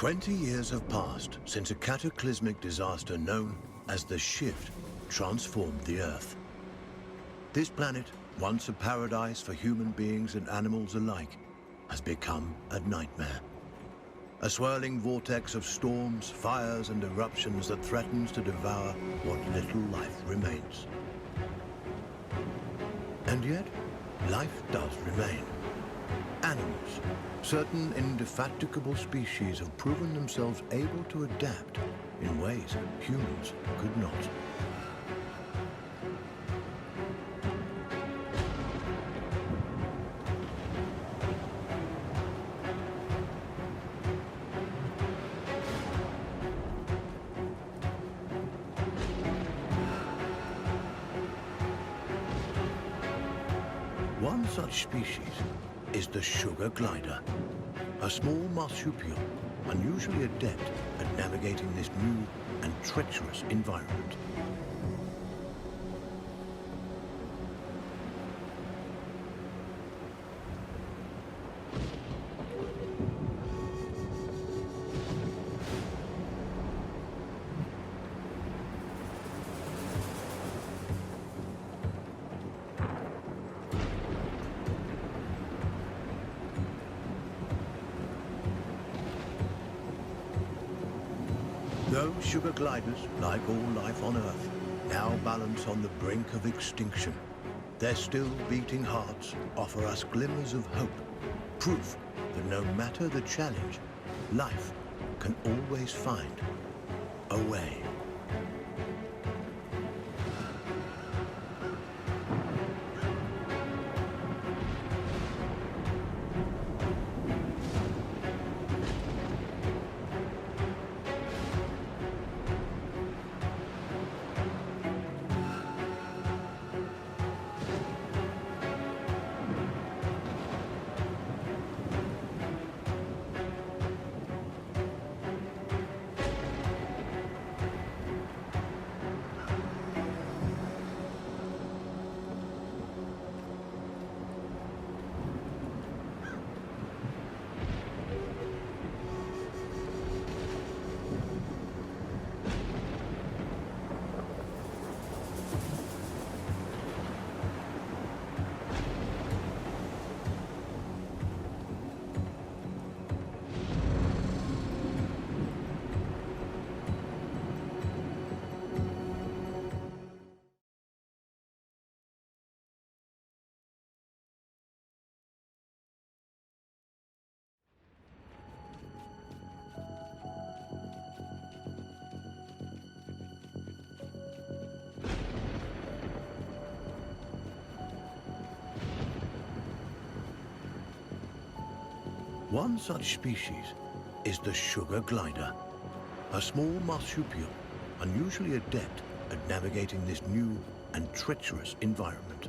20 years have passed since a cataclysmic disaster known as the Shift transformed the Earth. This planet, once a paradise for human beings and animals alike, has become a nightmare. A swirling vortex of storms, fires, and eruptions that threatens to devour what little life remains. And yet, life does remain. Animals, certain indefatigable species have proven themselves able to adapt in ways humans could not. One such species is the sugar glider, a small marsupial unusually adept at navigating this new and treacherous environment. Those sugar gliders, like all life on Earth, now balance on the brink of extinction. Their still beating hearts offer us glimmers of hope, proof that no matter the challenge, life can always find a way. One such species is the sugar glider, a small marsupial unusually adept at navigating this new and treacherous environment.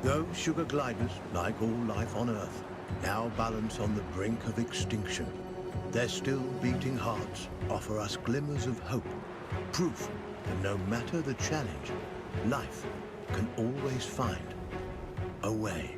Those sugar gliders, like all life on Earth, now balance on the brink of extinction. Their still beating hearts offer us glimmers of hope, proof that no matter the challenge, life can always find a way.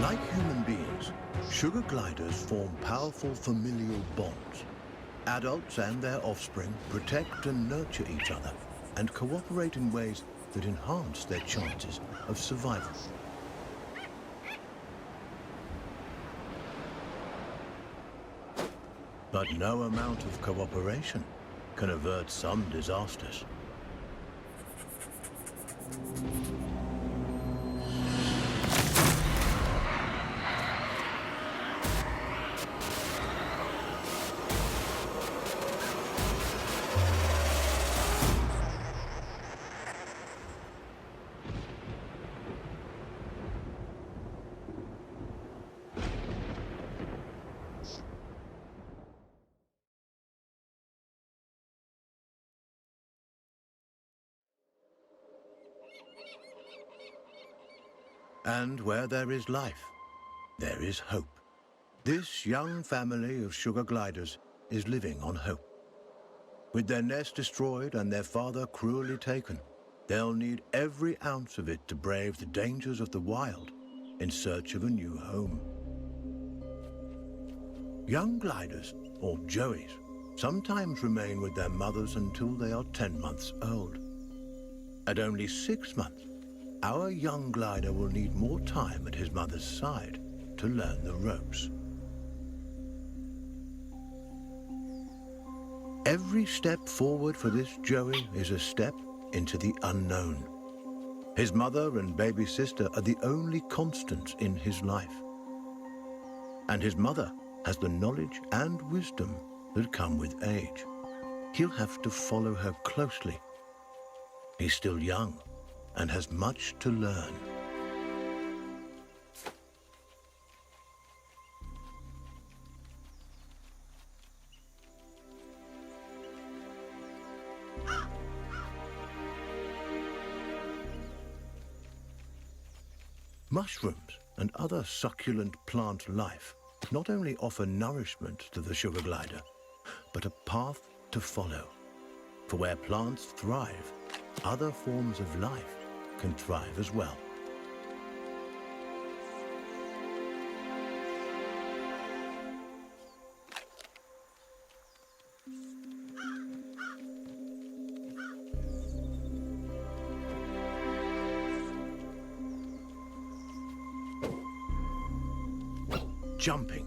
Like human beings, sugar gliders form powerful familial bonds. Adults and their offspring protect and nurture each other and cooperate in ways that enhance their chances of survival. But no amount of cooperation can avert some disasters. And where there is life, there is hope. This young family of sugar gliders is living on hope. With their nest destroyed and their father cruelly taken, they'll need every ounce of it to brave the dangers of the wild in search of a new home. Young gliders, or joeys, sometimes remain with their mothers until they are 10 months old. At only 6 months, our young glider will need more time at his mother's side to learn the ropes. Every step forward for this joey is a step into the unknown. His mother and baby sister are the only constants in his life. And his mother has the knowledge and wisdom that come with age. He'll have to follow her closely. He's still young and has much to learn. Mushrooms and other succulent plant life not only offer nourishment to the sugar glider, but a path to follow. For where plants thrive, other forms of life can thrive as well. Jumping,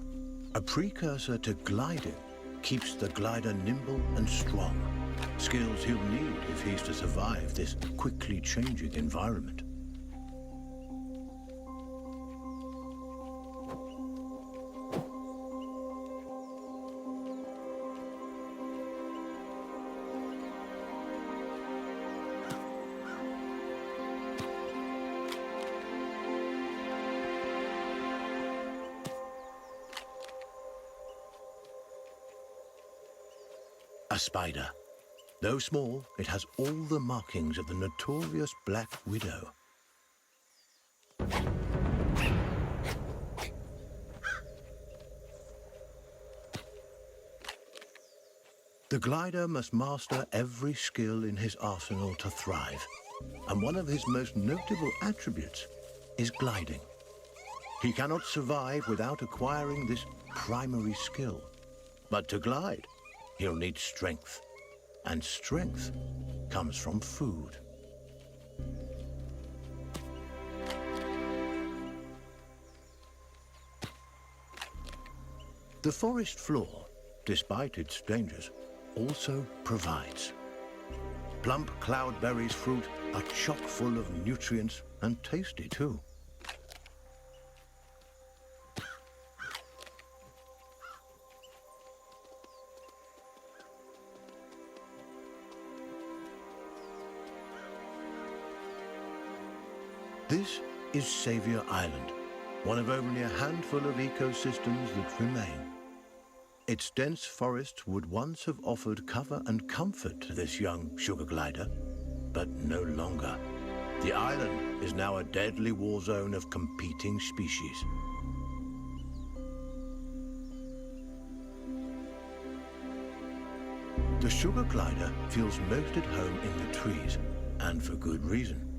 a precursor to gliding, keeps the glider nimble and strong. Skills he'll need if he's to survive this quickly changing environment. A spider. Though small, it has all the markings of the notorious Black Widow. The glider must master every skill in his arsenal to thrive, and one of his most notable attributes is gliding. He cannot survive without acquiring this primary skill. But to glide, he'll need strength, and strength comes from food. The forest floor, despite its dangers, also provides. Plump cloudberries fruit are chock full of nutrients and tasty too. This is Savior Island, one of only a handful of ecosystems that remain. Its dense forests would once have offered cover and comfort to this young sugar glider, but no longer. The island is now a deadly war zone of competing species. The sugar glider feels most at home in the trees, and for good reason.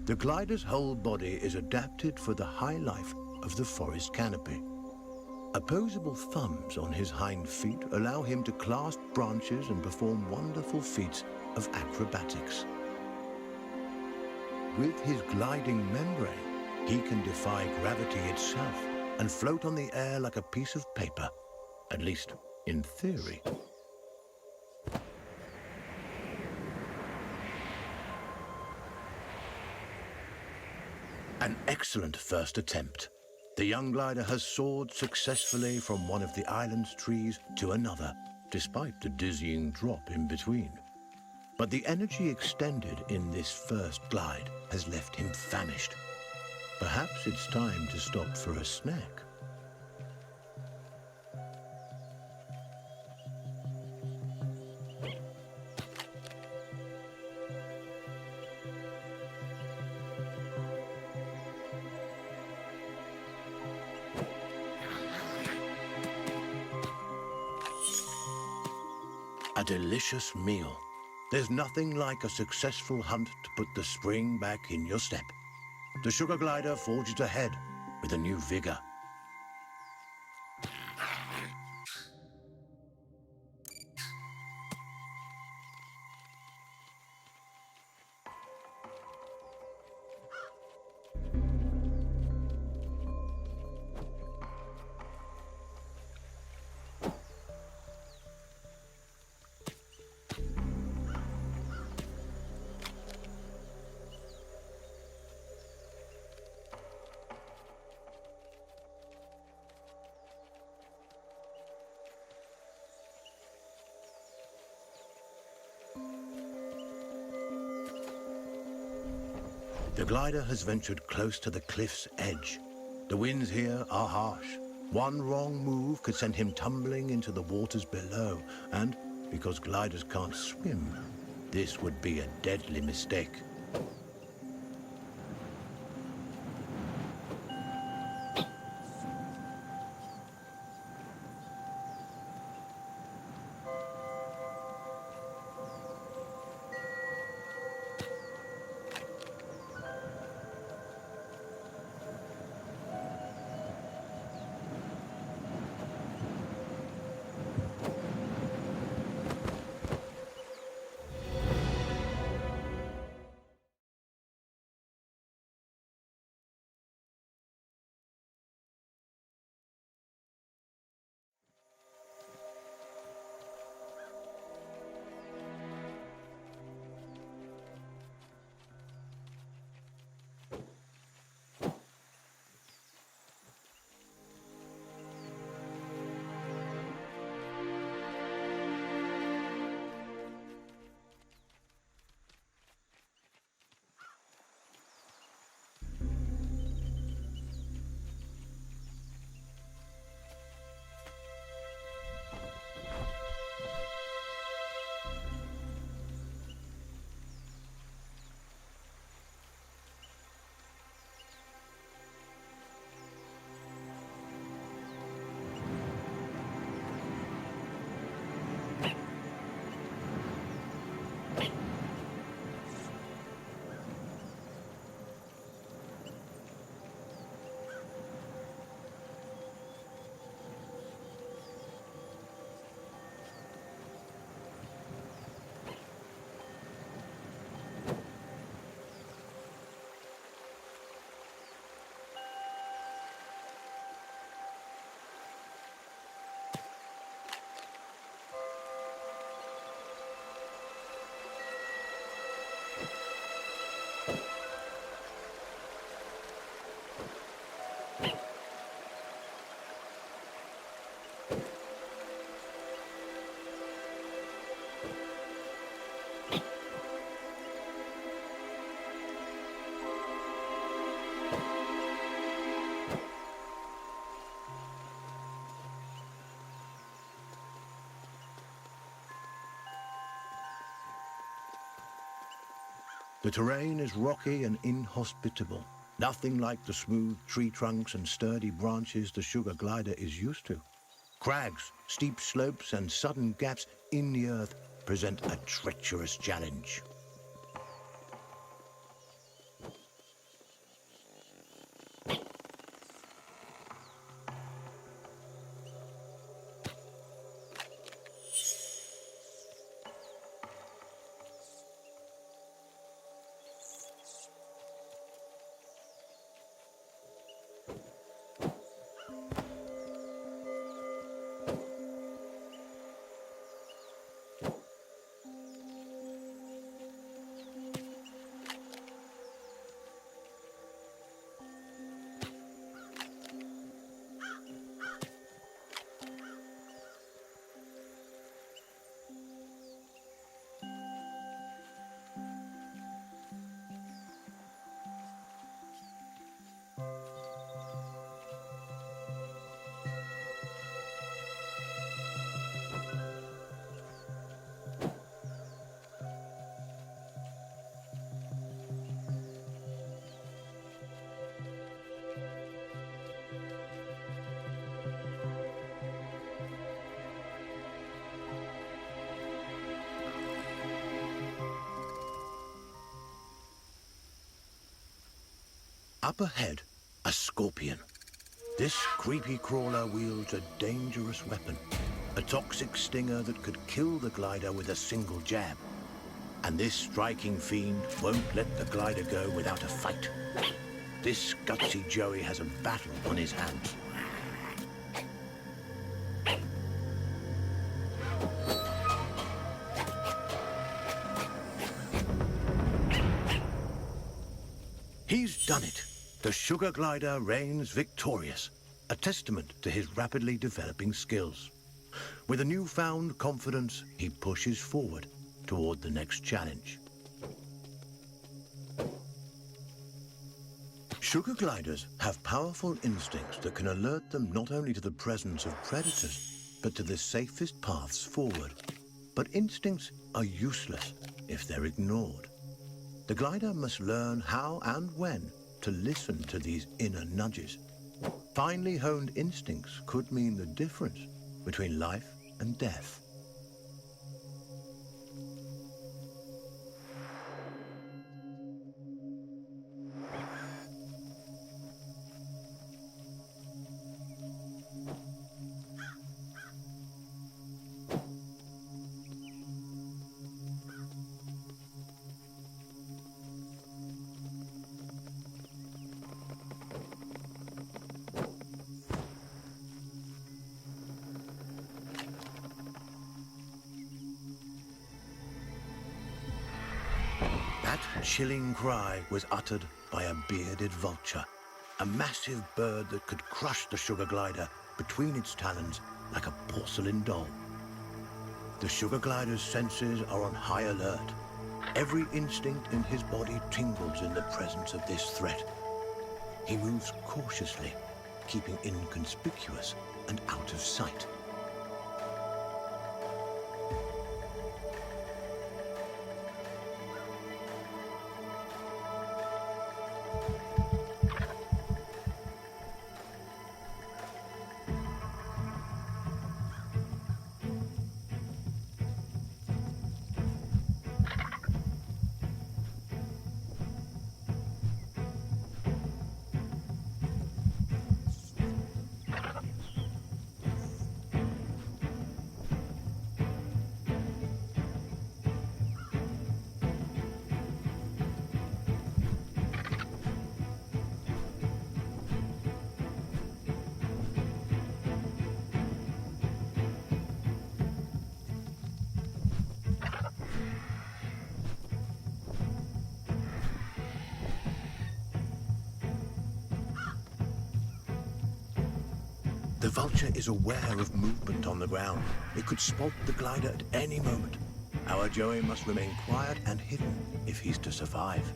The glider's whole body is adapted for the high life of the forest canopy. Opposable thumbs on his hind feet allow him to clasp branches and perform wonderful feats of acrobatics. With his gliding membrane, he can defy gravity itself and float on the air like a piece of paper, at least in theory. An excellent first attempt. The young glider has soared successfully from one of the island's trees to another, despite the dizzying drop in between. But the energy expended in this first glide has left him famished. Perhaps it's time to stop for a snack. A delicious meal. There's nothing like a successful hunt to put the spring back in your step. The sugar glider forges ahead with a new vigor. The glider has ventured close to the cliff's edge. The winds here are harsh. One wrong move could send him tumbling into the waters below, and because gliders can't swim, this would be a deadly mistake. The terrain is rocky and inhospitable, nothing like the smooth tree trunks and sturdy branches the sugar glider is used to. Crags, steep slopes, and sudden gaps in the earth present a treacherous challenge. Up ahead, a scorpion. This creepy crawler wields a dangerous weapon, a toxic stinger that could kill the glider with a single jab. And this striking fiend won't let the glider go without a fight. This gutsy Joey has a battle on his hands. He's done it. The sugar glider reigns victorious, a testament to his rapidly developing skills. With a newfound confidence, he pushes forward toward the next challenge. Sugar gliders have powerful instincts that can alert them not only to the presence of predators, but to the safest paths forward. But instincts are useless if they're ignored. The glider must learn how and when to listen to these inner nudges. Finely honed instincts could mean the difference between life and death. That chilling cry was uttered by a bearded vulture, a massive bird that could crush the sugar glider between its talons like a porcelain doll. The sugar glider's senses are on high alert. Every instinct in his body tingles in the presence of this threat. He moves cautiously, keeping inconspicuous and out of sight. The vulture is aware of movement on the ground. It could spot the glider at any moment. Our Joey must remain quiet and hidden if he's to survive.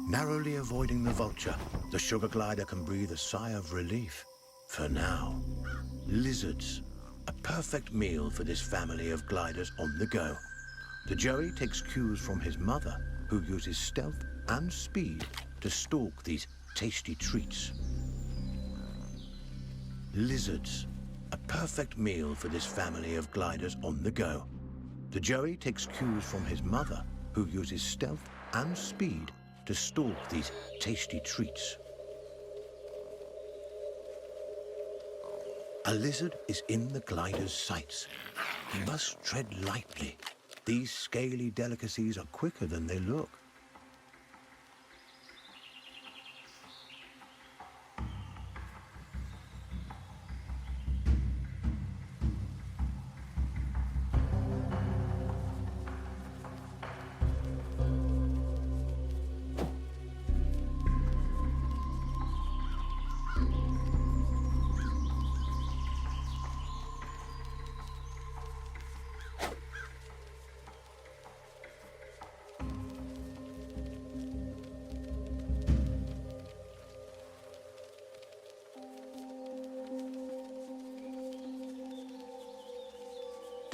Narrowly avoiding the vulture, the sugar glider can breathe a sigh of relief. For now. Lizards. A perfect meal for this family of gliders on the go. The Joey takes cues from his mother, who uses stealth and speed to stalk these tasty treats. Lizards. A perfect meal for this family of gliders on the go. The Joey takes cues from his mother, who uses stealth and speed to stalk these tasty treats. A lizard is in the glider's sights. He must tread lightly. These scaly delicacies are quicker than they look.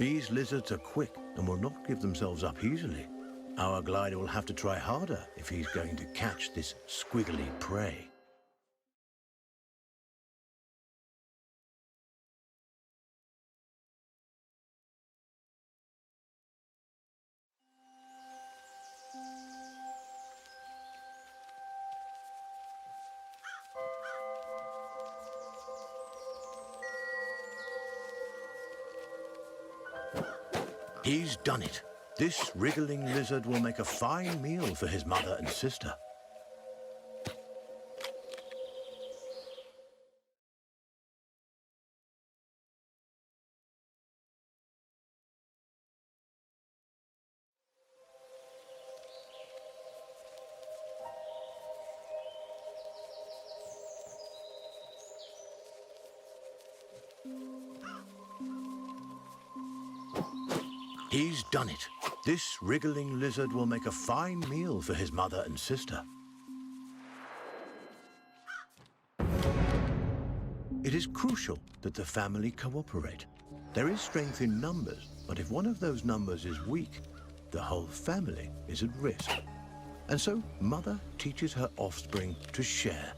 These lizards are quick and will not give themselves up easily. Our glider will have to try harder if he's going to catch this squiggly prey. He's done it. This wriggling lizard will make a fine meal for his mother and sister. He's done it. This wriggling lizard will make a fine meal for his mother and sister. It is crucial that the family cooperate. There is strength in numbers, but if one of those numbers is weak, the whole family is at risk. And so Mother teaches her offspring to share.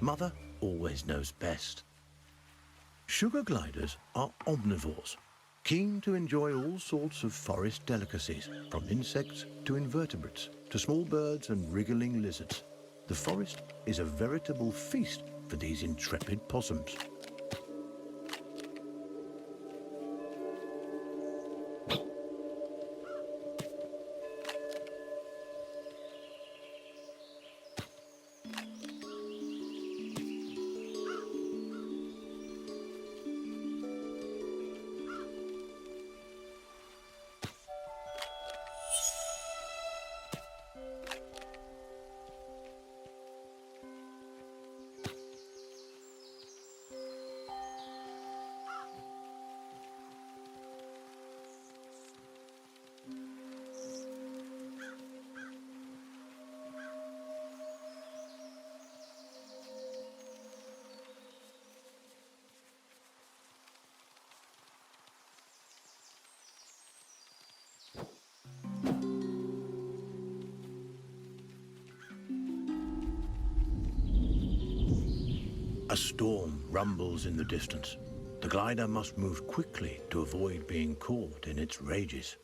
Mother always knows best. Sugar gliders are omnivores, keen to enjoy all sorts of forest delicacies, from insects to invertebrates, to small birds and wriggling lizards. The forest is a veritable feast for these intrepid possums. A storm rumbles in the distance. The glider must move quickly to avoid being caught in its rages.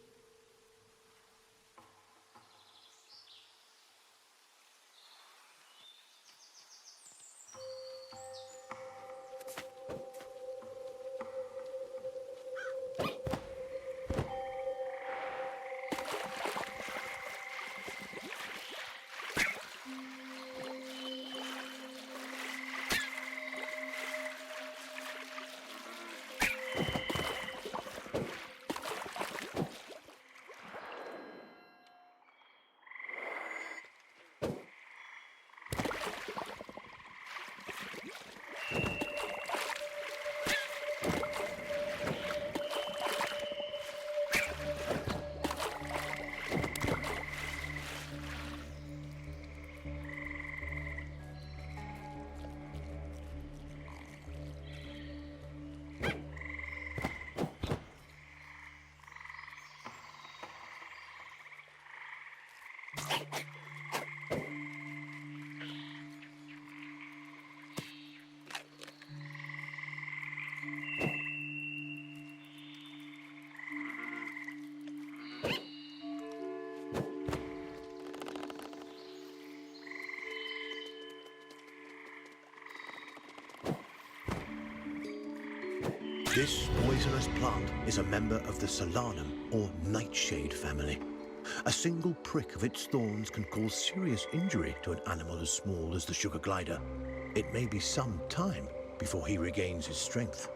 This poisonous plant is a member of the solanum, or nightshade family. A single prick of its thorns can cause serious injury to an animal as small as the sugar glider. It may be some time before he regains his strength.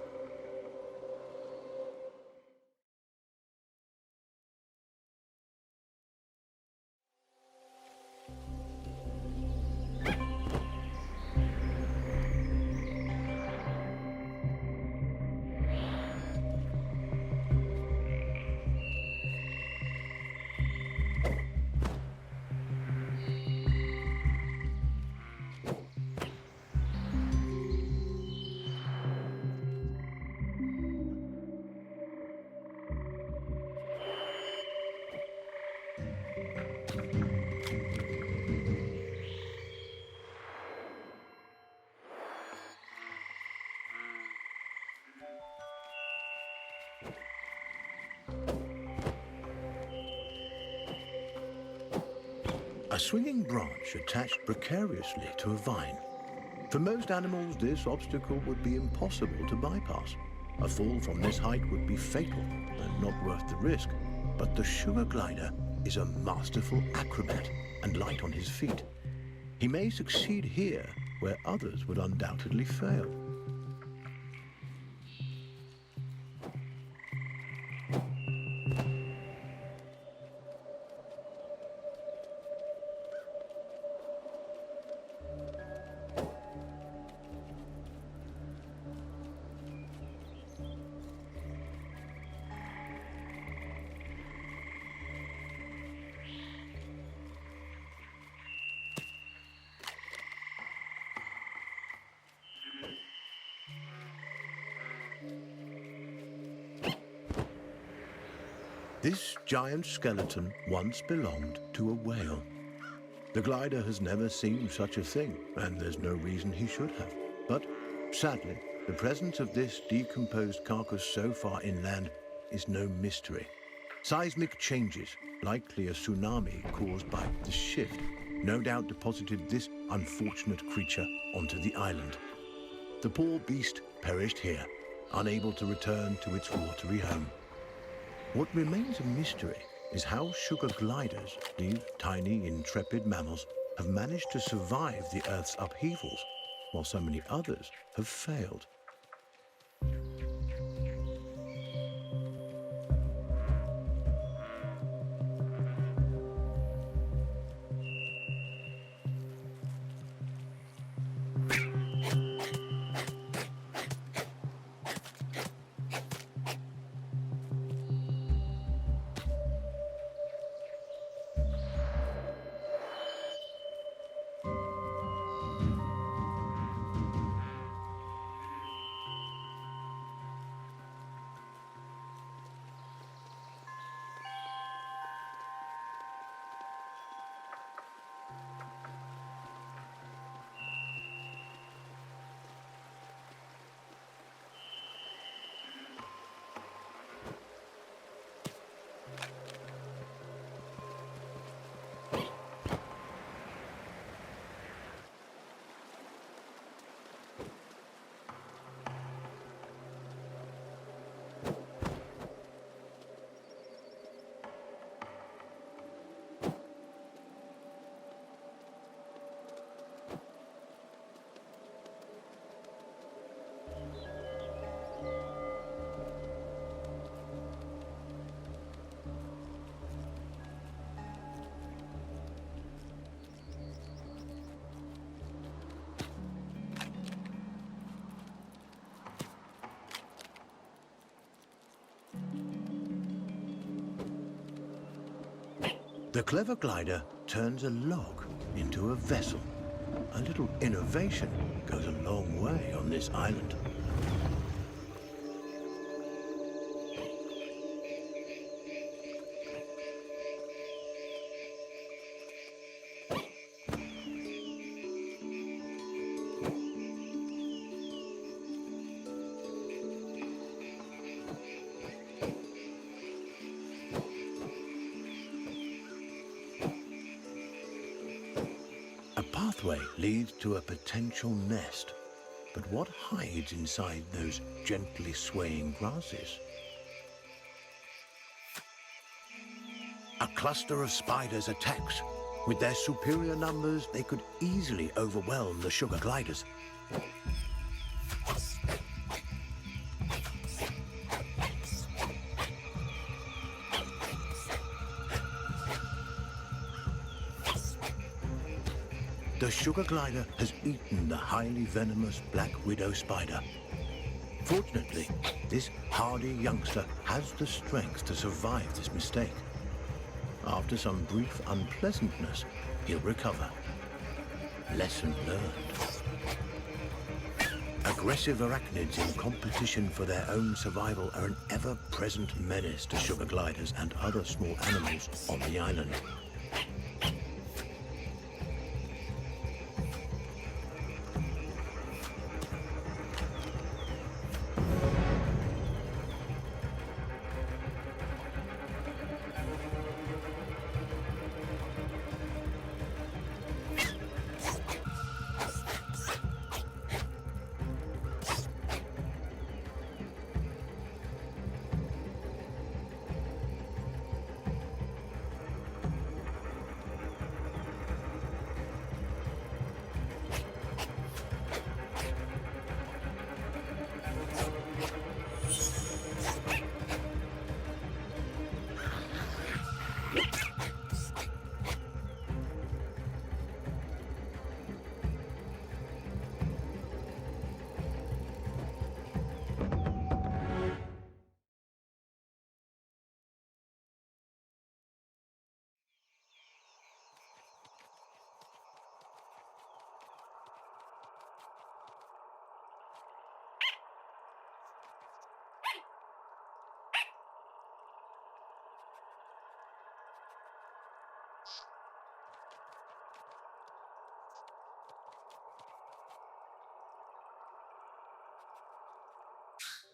a swinging branch attached precariously to a vine. For most animals, this obstacle would be impossible to bypass. A fall from this height would be fatal and not worth the risk. But the sugar glider is a masterful acrobat and light on his feet. He may succeed here where others would undoubtedly fail. This giant skeleton once belonged to a whale. The glider has never seen such a thing, and there's no reason he should have. But sadly, the presence of this decomposed carcass so far inland is no mystery. Seismic changes, likely a tsunami caused by the shift, no doubt deposited this unfortunate creature onto the island. The poor beast perished here, unable to return to its watery home. What remains a mystery is how sugar gliders, these tiny, intrepid mammals, have managed to survive the Earth's upheavals, while so many others have failed. The clever glider turns a log into a vessel. A little innovation goes a long way on this island. A pathway leads to a potential nest, but what hides inside those gently swaying grasses? A cluster of spiders attacks. With their superior numbers, they could easily overwhelm the sugar gliders. The sugar glider has eaten the highly venomous black widow spider. Fortunately, this hardy youngster has the strength to survive this mistake. After some brief unpleasantness, he'll recover. Lesson learned. Aggressive arachnids in competition for their own survival are an ever-present menace to sugar gliders and other small animals on the island.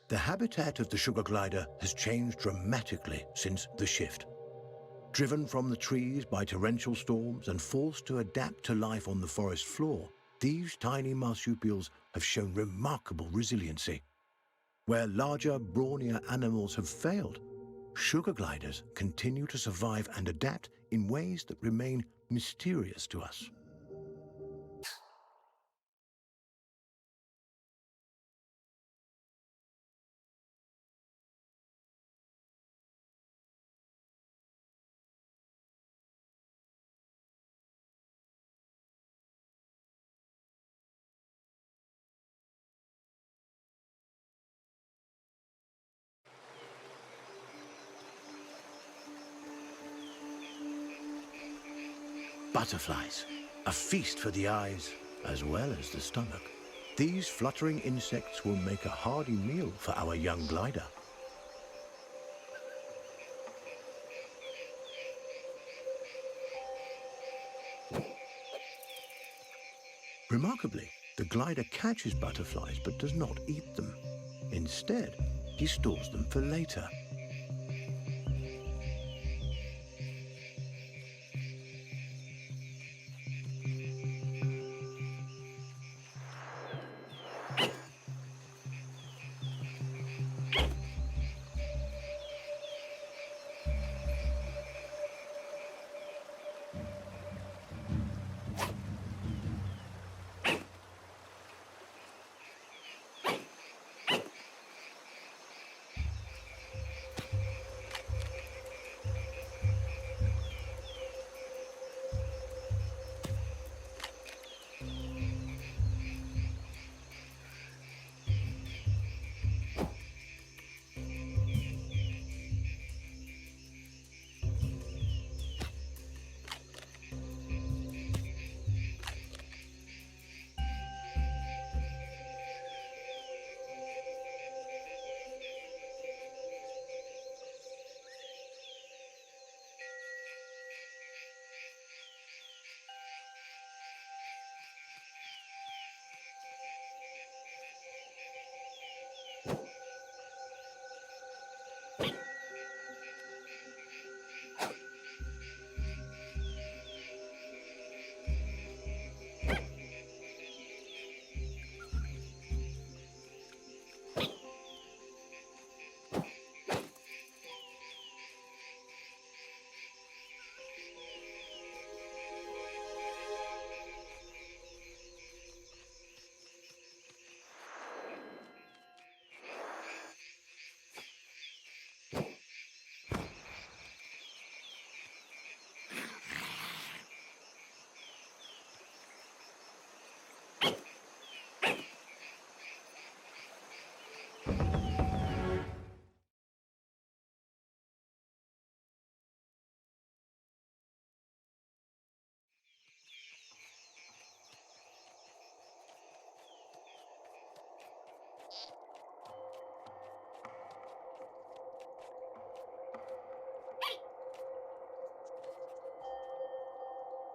The habitat of the sugar glider has changed dramatically since the shift. Driven from the trees by torrential storms and forced to adapt to life on the forest floor, these tiny marsupials have shown remarkable resiliency. Where larger, brawnier animals have failed, sugar gliders continue to survive and adapt in ways that remain mysterious to us. Butterflies, a feast for the eyes as well as the stomach. These fluttering insects will make a hearty meal for our young glider. Remarkably, the glider catches butterflies but does not eat them. Instead, he stores them for later.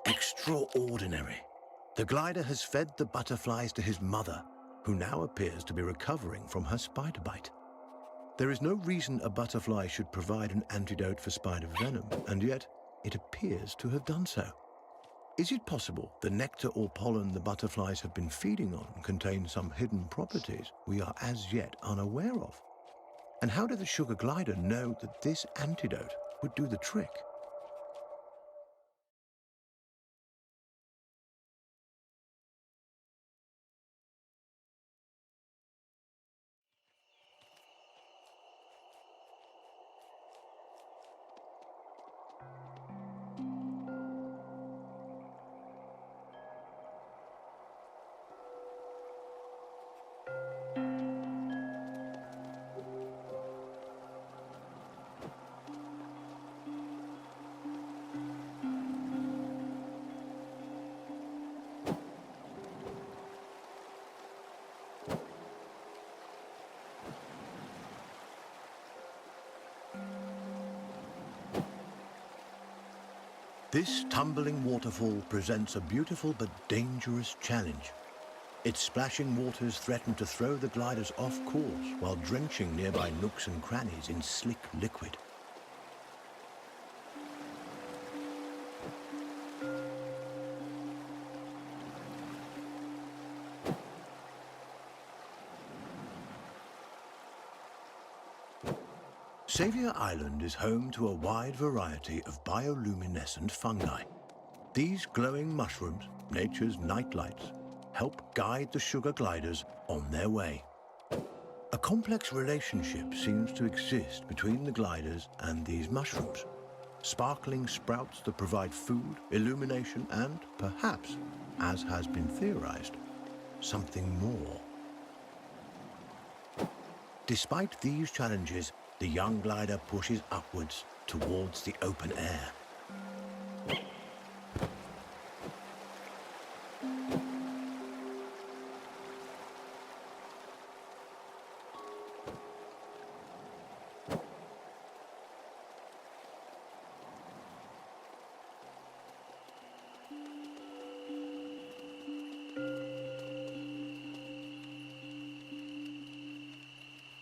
Extraordinary. The glider has fed the butterflies to his mother, who now appears to be recovering from her spider bite. There is no reason a butterfly should provide an antidote for spider venom, and yet it appears to have done so. Is it possible the nectar or pollen the butterflies have been feeding on contains some hidden properties we are as yet unaware of? And how did the sugar glider know that this antidote would do the trick? This tumbling waterfall presents a beautiful but dangerous challenge. Its splashing waters threaten to throw the gliders off course while drenching nearby nooks and crannies in slick liquid. Xavier Island is home to a wide variety of bioluminescent fungi. These glowing mushrooms, nature's nightlights, help guide the sugar gliders on their way. A complex relationship seems to exist between the gliders and these mushrooms. Sparkling sprouts that provide food, illumination, and perhaps, as has been theorized, something more. Despite these challenges, the young glider pushes upwards towards the open air.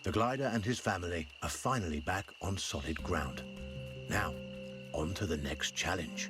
The glider and his family are finally back on solid ground. Now, on to the next challenge.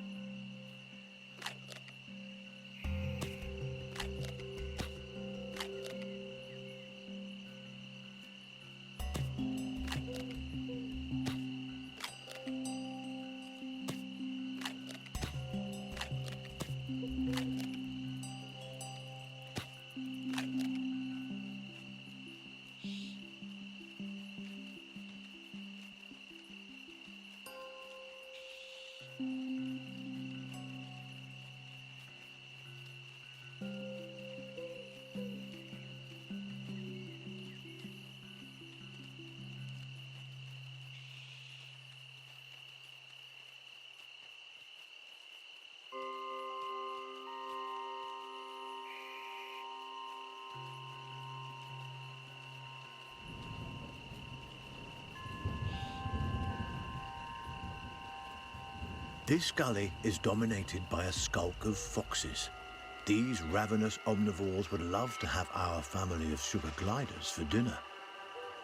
This gully is dominated by a skulk of foxes. These ravenous omnivores would love to have our family of sugar gliders for dinner.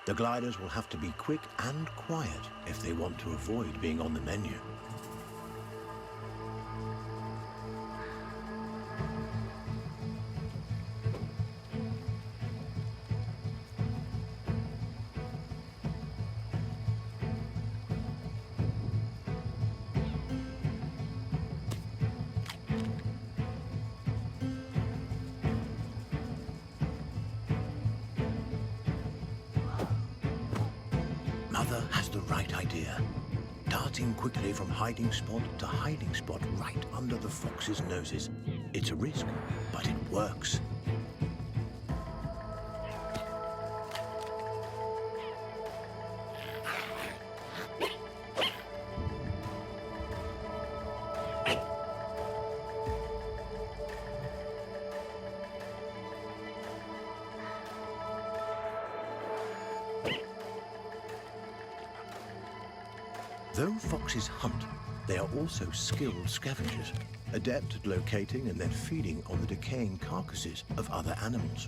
The gliders will have to be quick and quiet if they want to avoid being on the menu. Mother has the right idea. Darting quickly from hiding spot to hiding spot right under the fox's noses. It's a risk, but it works. Though foxes hunt, they are also skilled scavengers, adept at locating and then feeding on the decaying carcasses of other animals.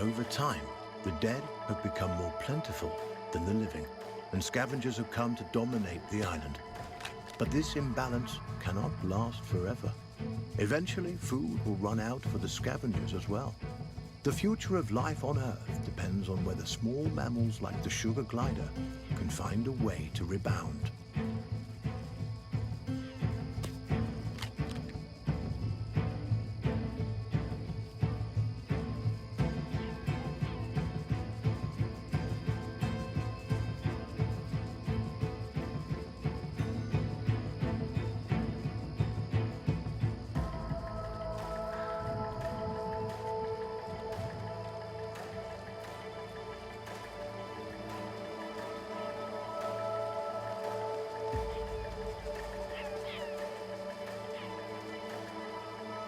Over time, the dead have become more plentiful than the living, and scavengers have come to dominate the island. But this imbalance cannot last forever. Eventually, food will run out for the scavengers as well. The future of life on Earth depends on whether small mammals like the sugar glider can find a way to rebound.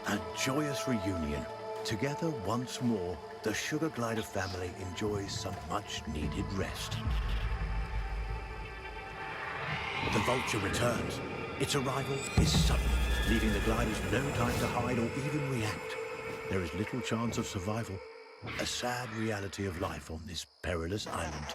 A joyous reunion. Together once more, the Sugar Glider family enjoys some much-needed rest. The Vulture returns. Its arrival is sudden, leaving the gliders no time to hide or even react. There is little chance of survival. A sad reality of life on this perilous island.